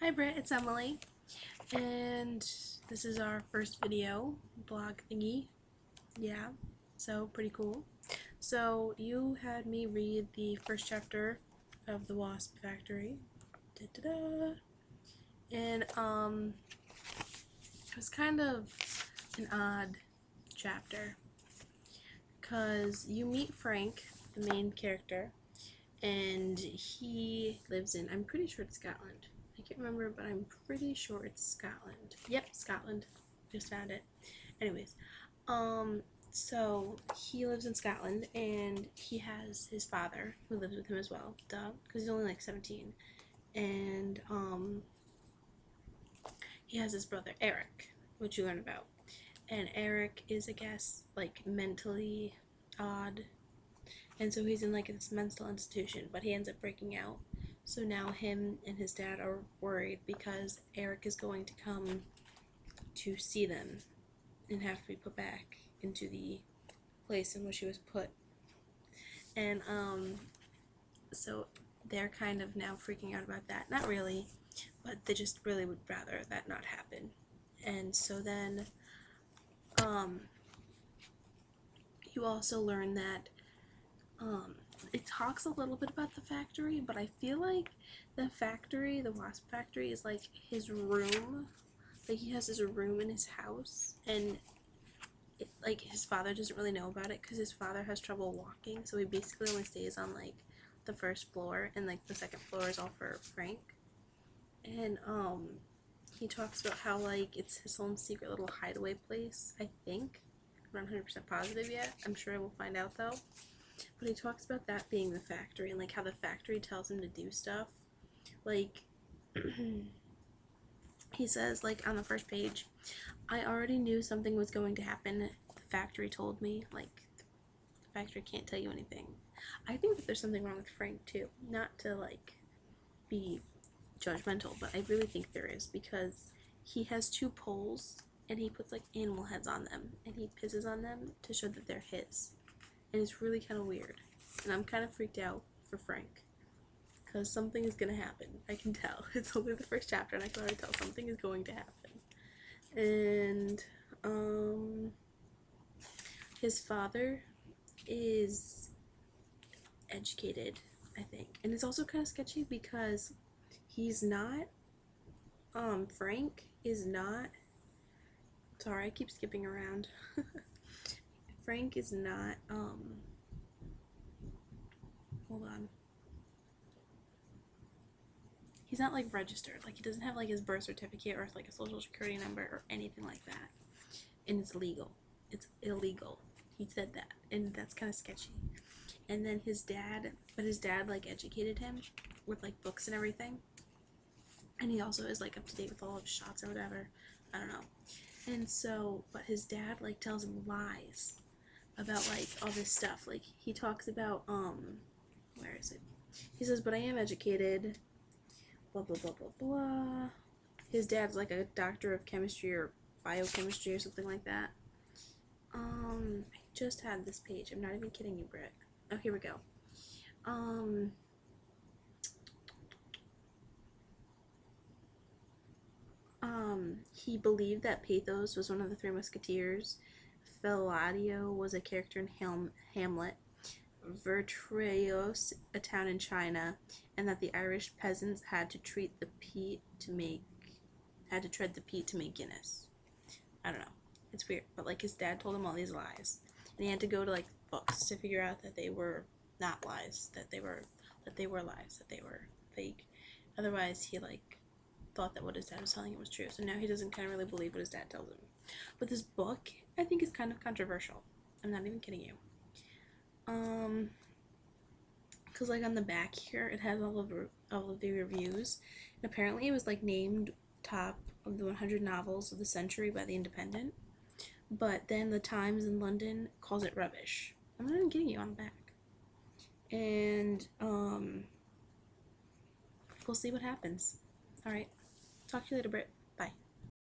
Hi Britt, it's Emily, and this is our first video blog thingy. Yeah, so pretty cool. So you had me read the first chapter of The Wasp Factory. Da-da-da. And it was kind of an odd chapter because you meet Frank, the main character, and he lives in, I'm pretty sure it's Scotland. I can't remember, but I'm pretty sure it's Scotland. Yep, Scotland. Just found it. Anyways, so he lives in Scotland, and he has his father who lives with him as well. Duh, because he's only like 17, and he has his brother Eric, which you learn about. And Eric is, I guess, like mentally odd, and so he's in like this mental institution, but he ends up breaking out. So now him and his dad are worried because Eric is going to come to see them and have to be put back into the place in which he was put. And so they're kind of now freaking out about that. Not really, but they just really would rather that not happen. And so then you also learn that it talks a little bit about the factory, but I feel like the factory, the wasp factory, is like his room. Like he has his room in his house, and like his father doesn't really know about it because his father has trouble walking, so he basically only stays on like the first floor, and like the second floor is all for Frank. And he talks about how like it's his own secret little hideaway place. I think I'm not 100% positive yet. I'm sure I will find out though. But he talks about that being the factory and like how the factory tells him to do stuff. Like he says like on the first page, I already knew something was going to happen. The factory told me. Like the factory can't tell you anything. I think that there's something wrong with Frank too. Not to like be judgmental, but I really think there is because he has two poles and he puts like animal heads on them and he pisses on them to show that they're his. And it's really kind of weird. And I'm kind of freaked out for Frank because something is going to happen. I can tell. It's only the first chapter and I can already tell something is going to happen. And his father is educated, I think. And it's also kind of sketchy because he's not Frank is not, sorry, I keep skipping around. Frank is not hold on. He's not like registered. Like he doesn't have like his birth certificate or like a social security number or anything like that. And it's legal. It's illegal. He said that. And that's kind of sketchy. And then his dad, but his dad like educated him with like books and everything. And he also is like up to date with all of his shots or whatever. I don't know. And so, but his dad like tells him lies about like all this stuff. Like he talks about where is it? He says, "But I am educated." Blah blah blah blah blah. His dad's like a doctor of chemistry or biochemistry or something like that. I just had this page. I'm not even kidding you, Britt. Oh, here we go. He believed that Pathos was one of the Three Musketeers. Felladio was a character in Hamlet. Vertreos, a town in China, and that the Irish peasants had to treat the peat to make Guinness. I don't know. It's weird, but like his dad told him all these lies, and he had to go to like books to figure out that they were not lies, that they were lies, that they were fake. Otherwise, he like thought that what his dad was telling him was true. So now he doesn't kind of really believe what his dad tells him. But this book, I think, is kind of controversial. I'm not even kidding you. Because like on the back here, it has all of the reviews, and apparently it was like named top of the 100 novels of the century by the Independent. But then the Times in London calls it rubbish. I'm not even kidding you on the back. And we'll see what happens. All right, talk to you later, Britt.